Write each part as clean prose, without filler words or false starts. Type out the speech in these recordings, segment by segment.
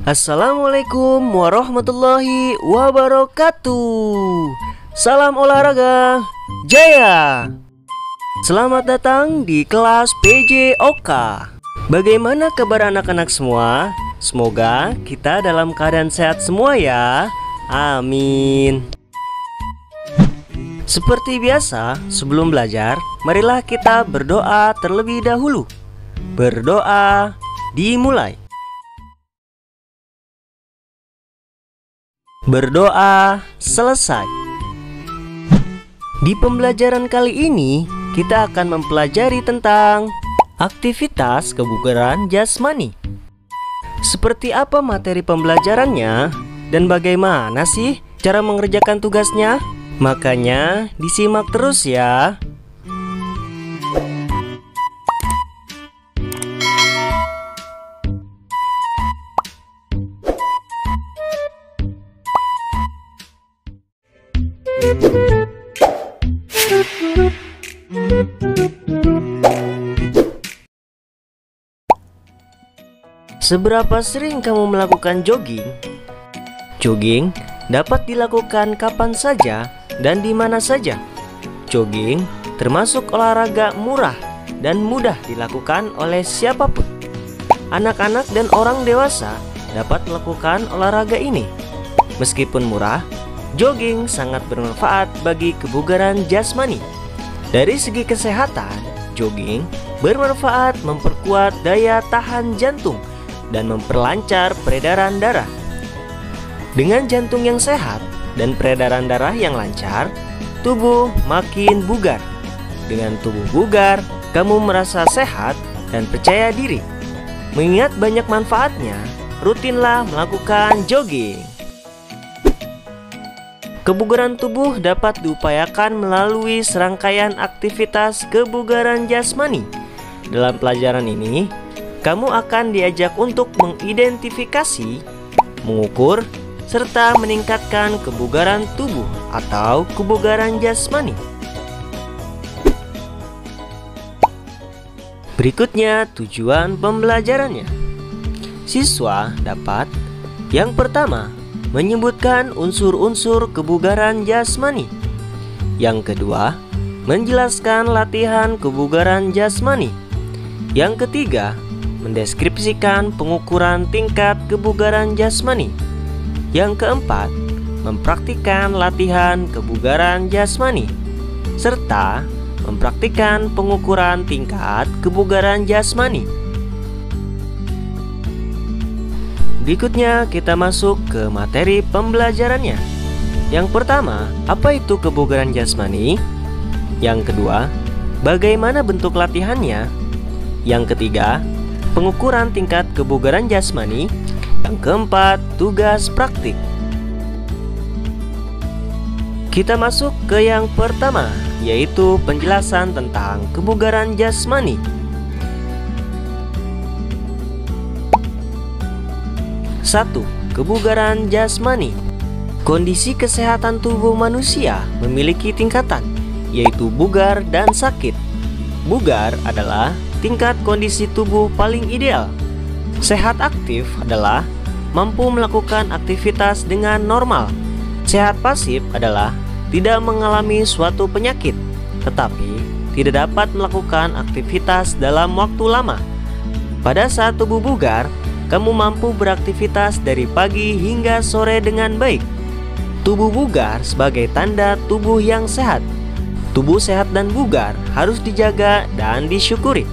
Assalamualaikum warahmatullahi wabarakatuh. Salam olahraga jaya. Selamat datang di kelas PJOK. Bagaimana kabar anak-anak semua? Semoga kita dalam keadaan sehat semua ya. Amin. Seperti biasa, sebelum belajar, marilah kita berdoa terlebih dahulu. Berdoa dimulai. Berdoa selesai. Di pembelajaran kali ini, kita akan mempelajari tentang aktivitas kebugaran jasmani. Seperti apa materi pembelajarannya dan bagaimana sih cara mengerjakan tugasnya? Makanya disimak terus ya. Seberapa sering kamu melakukan jogging? Jogging dapat dilakukan kapan saja dan di mana saja. Jogging termasuk olahraga murah dan mudah dilakukan oleh siapapun. Anak-anak dan orang dewasa dapat melakukan olahraga ini. Meskipun murah, jogging sangat bermanfaat bagi kebugaran jasmani. Dari segi kesehatan, jogging bermanfaat memperkuat daya tahan jantung dan memperlancar peredaran darah. Dengan jantung yang sehat dan peredaran darah yang lancar, tubuh makin bugar. Dengan tubuh bugar, kamu merasa sehat dan percaya diri. Mengingat banyak manfaatnya, rutinlah melakukan jogging. Kebugaran tubuh dapat diupayakan melalui serangkaian aktivitas kebugaran jasmani. Dalam pelajaran ini, kamu akan diajak untuk mengidentifikasi, mengukur, serta meningkatkan kebugaran tubuh atau kebugaran jasmani. Berikutnya tujuan pembelajarannya. Siswa dapat yang pertama, menyebutkan unsur-unsur kebugaran jasmani. Yang kedua, menjelaskan latihan kebugaran jasmani. Yang ketiga, mendeskripsikan pengukuran tingkat kebugaran jasmani. Yang keempat, mempraktikkan latihan kebugaran jasmani serta mempraktikkan pengukuran tingkat kebugaran jasmani. Berikutnya kita masuk ke materi pembelajarannya. Yang pertama, apa itu kebugaran jasmani? Yang kedua, bagaimana bentuk latihannya? Yang ketiga, pengukuran tingkat kebugaran jasmani. Yang keempat, tugas praktik. Kita masuk ke yang pertama, yaitu penjelasan tentang kebugaran jasmani. Satu, kebugaran jasmani. Kondisi kesehatan tubuh manusia memiliki tingkatan, yaitu bugar dan sakit. Bugar adalah tingkat kondisi tubuh paling ideal. Sehat aktif adalah mampu melakukan aktivitas dengan normal. Sehat pasif adalah tidak mengalami suatu penyakit, tetapi tidak dapat melakukan aktivitas dalam waktu lama. Pada saat tubuh bugar, kamu mampu beraktivitas dari pagi hingga sore dengan baik. Tubuh bugar sebagai tanda tubuh yang sehat. Tubuh sehat dan bugar harus dijaga dan disyukuri.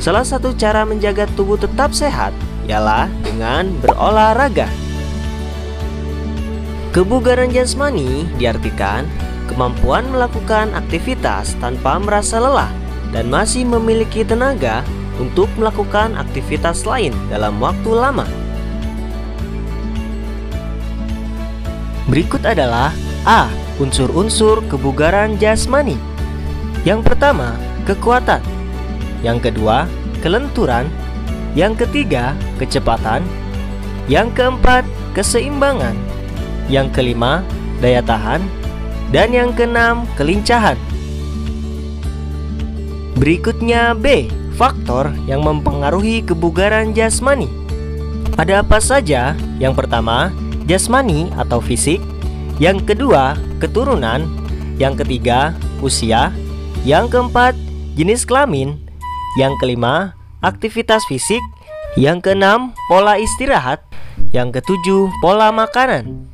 Salah satu cara menjaga tubuh tetap sehat ialah dengan berolahraga. Kebugaran jasmani diartikan kemampuan melakukan aktivitas tanpa merasa lelah dan masih memiliki tenaga untuk melakukan aktivitas lain dalam waktu lama. Berikut adalah A. Unsur-unsur kebugaran jasmani. Yang pertama, kekuatan. Yang kedua, kelenturan. Yang ketiga, kecepatan. Yang keempat, keseimbangan. Yang kelima, daya tahan. Dan yang keenam, kelincahan. Berikutnya B, faktor yang mempengaruhi kebugaran jasmani. Ada apa saja? Yang pertama, jasmani atau fisik. Yang kedua, keturunan. Yang ketiga, usia. Yang keempat, jenis kelamin. Yang kelima, aktivitas fisik. Yang keenam, pola istirahat. Yang ketujuh, pola makanan.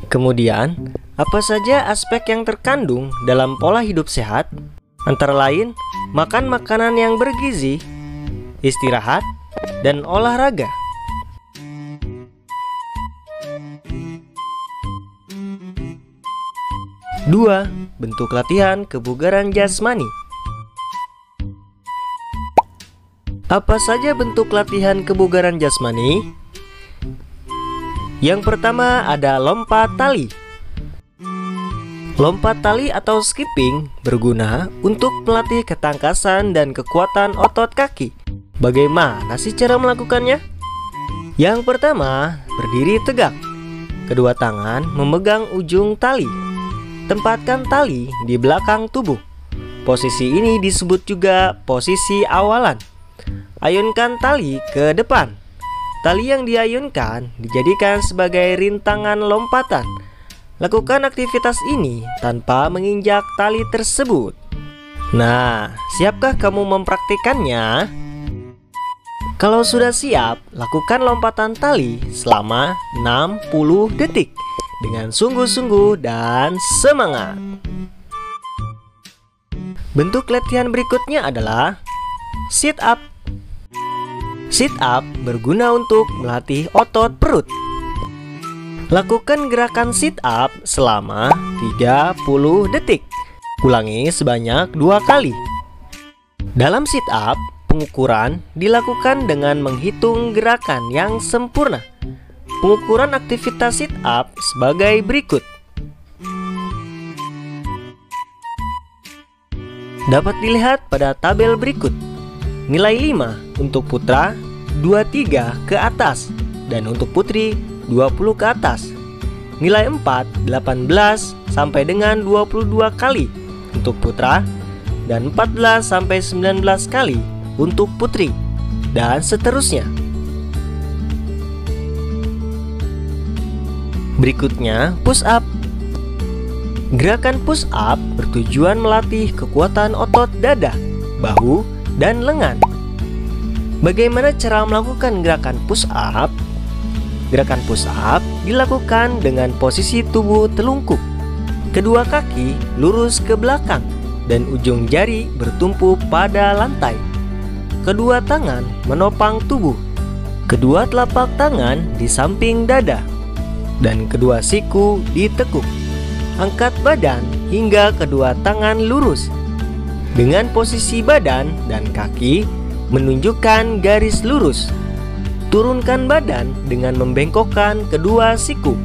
Kemudian, apa saja aspek yang terkandung dalam pola hidup sehat? Antara lain, makan makanan yang bergizi, istirahat, dan olahraga. Dua, bentuk latihan kebugaran jasmani. Apa saja bentuk latihan kebugaran jasmani? Yang pertama ada lompat tali. Lompat tali atau skipping berguna untuk melatih ketangkasan dan kekuatan otot kaki. Bagaimana sih cara melakukannya? Yang pertama, berdiri tegak. Kedua tangan memegang ujung tali. Tempatkan tali di belakang tubuh. Posisi ini disebut juga posisi awalan. Ayunkan tali ke depan. Tali yang diayunkan dijadikan sebagai rintangan lompatan. Lakukan aktivitas ini tanpa menginjak tali tersebut. Nah, siapkah kamu mempraktikannya? Kalau sudah siap, lakukan lompatan tali selama 60 detik dengan sungguh-sungguh dan semangat. Bentuk latihan berikutnya adalah sit up. Sit up berguna untuk melatih otot perut. Lakukan gerakan sit up selama 30 detik. Ulangi sebanyak 2 kali. Dalam sit up, pengukuran dilakukan dengan menghitung gerakan yang sempurna. Pengukuran aktivitas sit up sebagai berikut. Dapat dilihat pada tabel berikut. Nilai 5 untuk putra 23 ke atas dan untuk putri 20 ke atas. Nilai 4 18 sampai dengan 22 kali untuk putra dan 14 sampai 19 kali untuk putri dan seterusnya. Berikutnya, push up. Gerakan push up bertujuan melatih kekuatan otot dada, bahu, dan lengan. Bagaimana cara melakukan gerakan push up? Gerakan push up dilakukan dengan posisi tubuh telungkup. Kedua kaki lurus ke belakang dan ujung jari bertumpu pada lantai. Kedua tangan menopang tubuh. Kedua telapak tangan di samping dada dan kedua siku ditekuk. Angkat badan hingga kedua tangan lurus. Dengan posisi badan dan kaki menunjukkan garis lurus. Turunkan badan dengan membengkokkan kedua siku.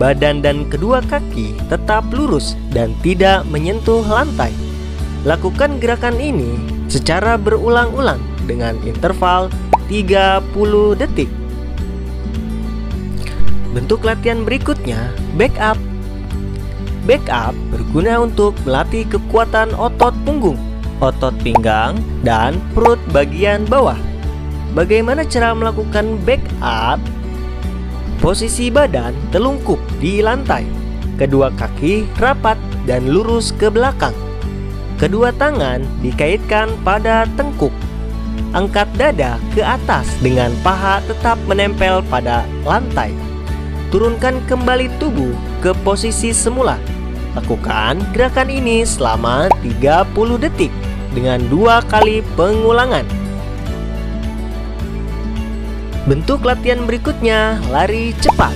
Badan dan kedua kaki tetap lurus dan tidak menyentuh lantai. Lakukan gerakan ini secara berulang-ulang dengan interval 30 detik. Bentuk latihan berikutnya, back up. Back up berguna untuk melatih kekuatan otot punggung, otot pinggang, dan perut bagian bawah. Bagaimana cara melakukan back up? Posisi badan telungkup di lantai. Kedua kaki rapat dan lurus ke belakang. Kedua tangan dikaitkan pada tengkuk. Angkat dada ke atas dengan paha tetap menempel pada lantai. Turunkan kembali tubuh ke posisi semula. Lakukan gerakan ini selama 30 detik dengan 2 kali pengulangan. Bentuk latihan berikutnya, lari cepat.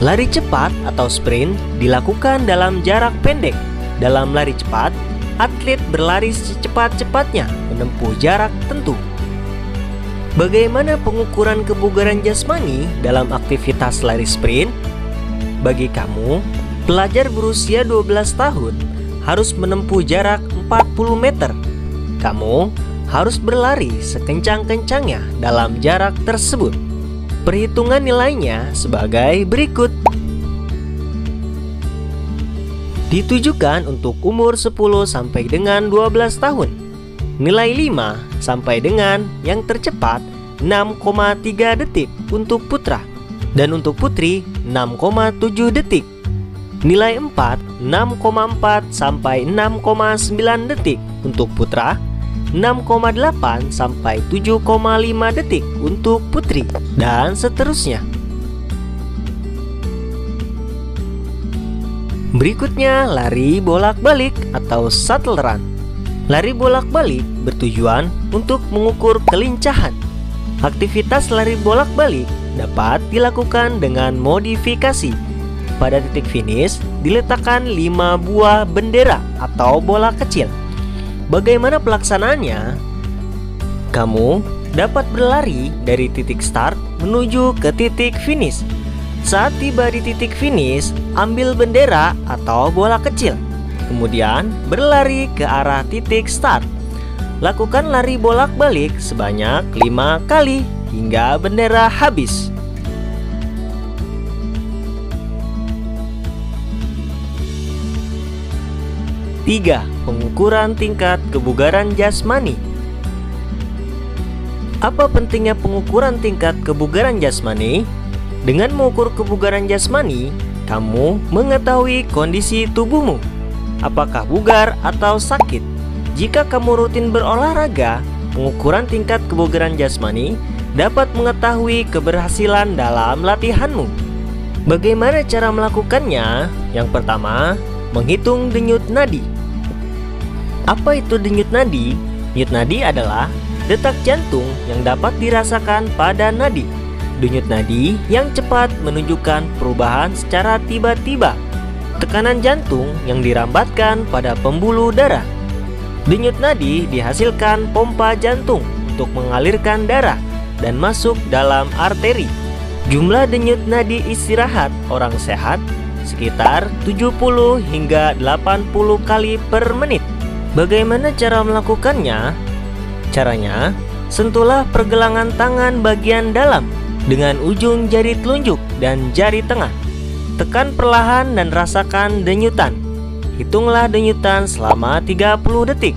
Lari cepat atau sprint dilakukan dalam jarak pendek. Dalam lari cepat, atlet berlari secepat-cepatnya menempuh jarak tentu. Bagaimana pengukuran kebugaran jasmani dalam aktivitas lari sprint? Bagi kamu, pelajar berusia 12 tahun harus menempuh jarak 40 meter. Kamu harus berlari sekencang-kencangnya dalam jarak tersebut. Perhitungan nilainya sebagai berikut. Ditujukan untuk umur 10 sampai dengan 12 tahun. Nilai 5 sampai dengan yang tercepat 6,3 detik untuk putra, dan untuk putri 6,7 detik. Nilai 4 6,4 sampai 6,9 detik untuk putra, 6,8 sampai 7,5 detik untuk putri, dan seterusnya. Berikutnya lari bolak-balik atau shuttle run. Lari bolak-balik bertujuan untuk mengukur kelincahan. Aktivitas lari bolak-balik dapat dilakukan dengan modifikasi. Pada titik finish diletakkan 5 buah bendera atau bola kecil. Bagaimana pelaksanaannya? Kamu dapat berlari dari titik start menuju ke titik finish. Saat tiba di titik finish, ambil bendera atau bola kecil, kemudian berlari ke arah titik start. Lakukan lari bolak-balik sebanyak 5 kali hingga bendera habis. 3. Pengukuran tingkat kebugaran jasmani. Apa pentingnya pengukuran tingkat kebugaran jasmani? Dengan mengukur kebugaran jasmani, kamu mengetahui kondisi tubuhmu, apakah bugar atau sakit. Jika kamu rutin berolahraga, pengukuran tingkat kebugaran jasmani dapat mengetahui keberhasilan dalam latihanmu. Bagaimana cara melakukannya? Yang pertama, menghitung denyut nadi. Apa itu denyut nadi? Denyut nadi adalah detak jantung yang dapat dirasakan pada nadi. Denyut nadi yang cepat menunjukkan perubahan secara tiba-tiba. Tekanan jantung yang dirambatkan pada pembuluh darah. Denyut nadi dihasilkan pompa jantung untuk mengalirkan darah dan masuk dalam arteri. Jumlah denyut nadi istirahat orang sehat sekitar 70 hingga 80 kali per menit. Bagaimana cara melakukannya? Caranya, sentuhlah pergelangan tangan bagian dalam dengan ujung jari telunjuk dan jari tengah. Tekan perlahan dan rasakan denyutan. Hitunglah denyutan selama 30 detik.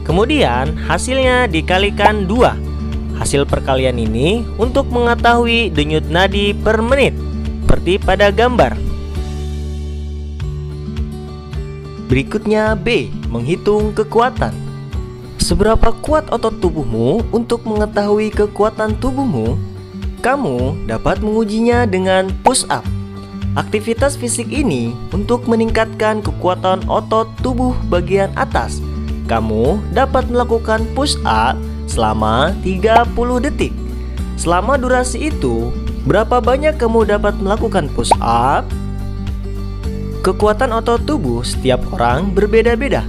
Kemudian hasilnya dikalikan 2. Hasil perkalian ini untuk mengetahui denyut nadi per menit, seperti pada gambar. Berikutnya B. Menghitung kekuatan. Seberapa kuat otot tubuhmu? Untuk mengetahui kekuatan tubuhmu, kamu dapat mengujinya dengan push up. Aktivitas fisik ini untuk meningkatkan kekuatan otot tubuh bagian atas. Kamu dapat melakukan push up selama 30 detik. Selama durasi itu, berapa banyak kamu dapat melakukan push up? Kekuatan otot tubuh setiap orang berbeda-beda.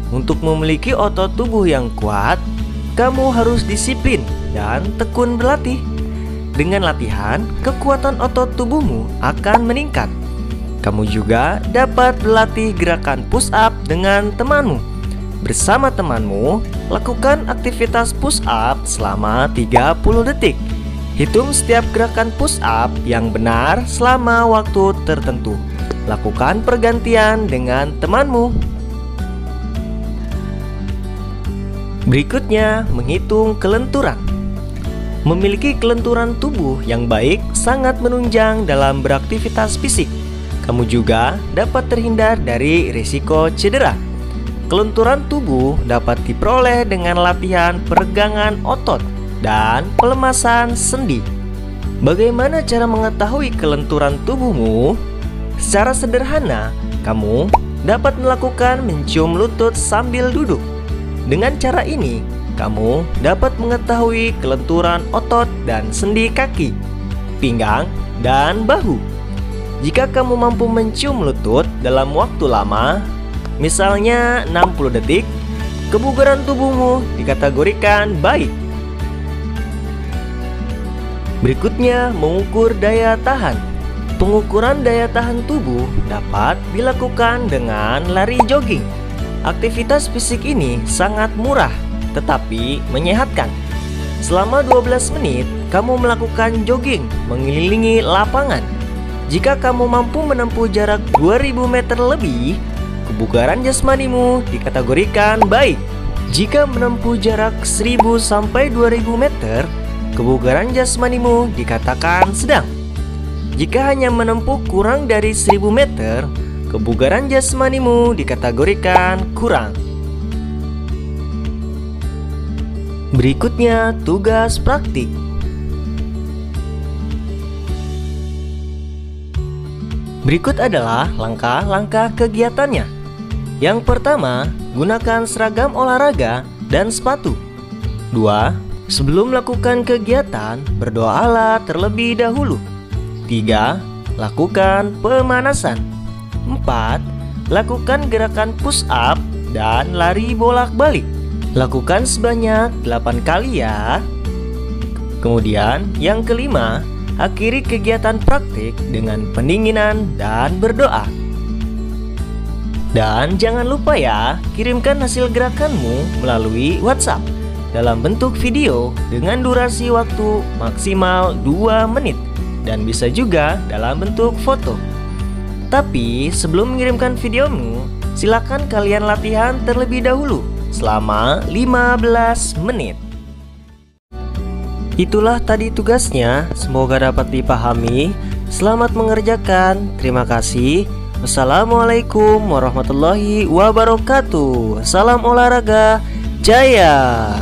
Untuk memiliki otot tubuh yang kuat, kamu harus disiplin dan tekun berlatih. Dengan latihan, kekuatan otot tubuhmu akan meningkat. Kamu juga dapat berlatih gerakan push up dengan temanmu. Bersama temanmu, lakukan aktivitas push up selama 30 detik. Hitung setiap gerakan push up yang benar selama waktu tertentu. Lakukan pergantian dengan temanmu. Berikutnya, menghitung kelenturan. Memiliki kelenturan tubuh yang baik sangat menunjang dalam beraktivitas fisik. Kamu juga dapat terhindar dari risiko cedera. Kelenturan tubuh dapat diperoleh dengan latihan peregangan otot dan pelemasan sendi. Bagaimana cara mengetahui kelenturan tubuhmu? Secara sederhana, kamu dapat melakukan mencium lutut sambil duduk. Dengan cara ini, kamu dapat mengetahui kelenturan otot dan sendi kaki, pinggang, dan bahu. Jika kamu mampu mencium lutut dalam waktu lama, misalnya 60 detik, kebugaran tubuhmu dikategorikan baik. Berikutnya, mengukur daya tahan. Pengukuran daya tahan tubuh dapat dilakukan dengan lari jogging. Aktivitas fisik ini sangat murah tetapi menyehatkan. Selama 12 menit, kamu melakukan jogging mengelilingi lapangan. Jika kamu mampu menempuh jarak 2000 meter lebih, kebugaran jasmanimu dikategorikan baik. Jika menempuh jarak 1000 sampai 2000 meter, kebugaran jasmanimu dikatakan sedang. Jika hanya menempuh kurang dari 1000 meter, kebugaran jasmanimu dikategorikan kurang. Berikutnya, tugas praktik. Berikut adalah langkah-langkah kegiatannya. Yang pertama, gunakan seragam olahraga dan sepatu. 2. Sebelum melakukan kegiatan, berdoalah terlebih dahulu. 3. Lakukan pemanasan. 4. Lakukan gerakan push up dan lari bolak-balik. Lakukan sebanyak 8 kali ya. Kemudian yang kelima, akhiri kegiatan praktik dengan pendinginan dan berdoa. Dan jangan lupa ya, kirimkan hasil gerakanmu melalui WhatsApp dalam bentuk video dengan durasi waktu maksimal 2 menit dan bisa juga dalam bentuk foto. Tapi sebelum mengirimkan videomu, silakan kalian latihan terlebih dahulu selama 15 menit. Itulah tadi tugasnya, semoga dapat dipahami. Selamat mengerjakan, terima kasih. Wassalamualaikum warahmatullahi wabarakatuh. Salam olahraga jaya.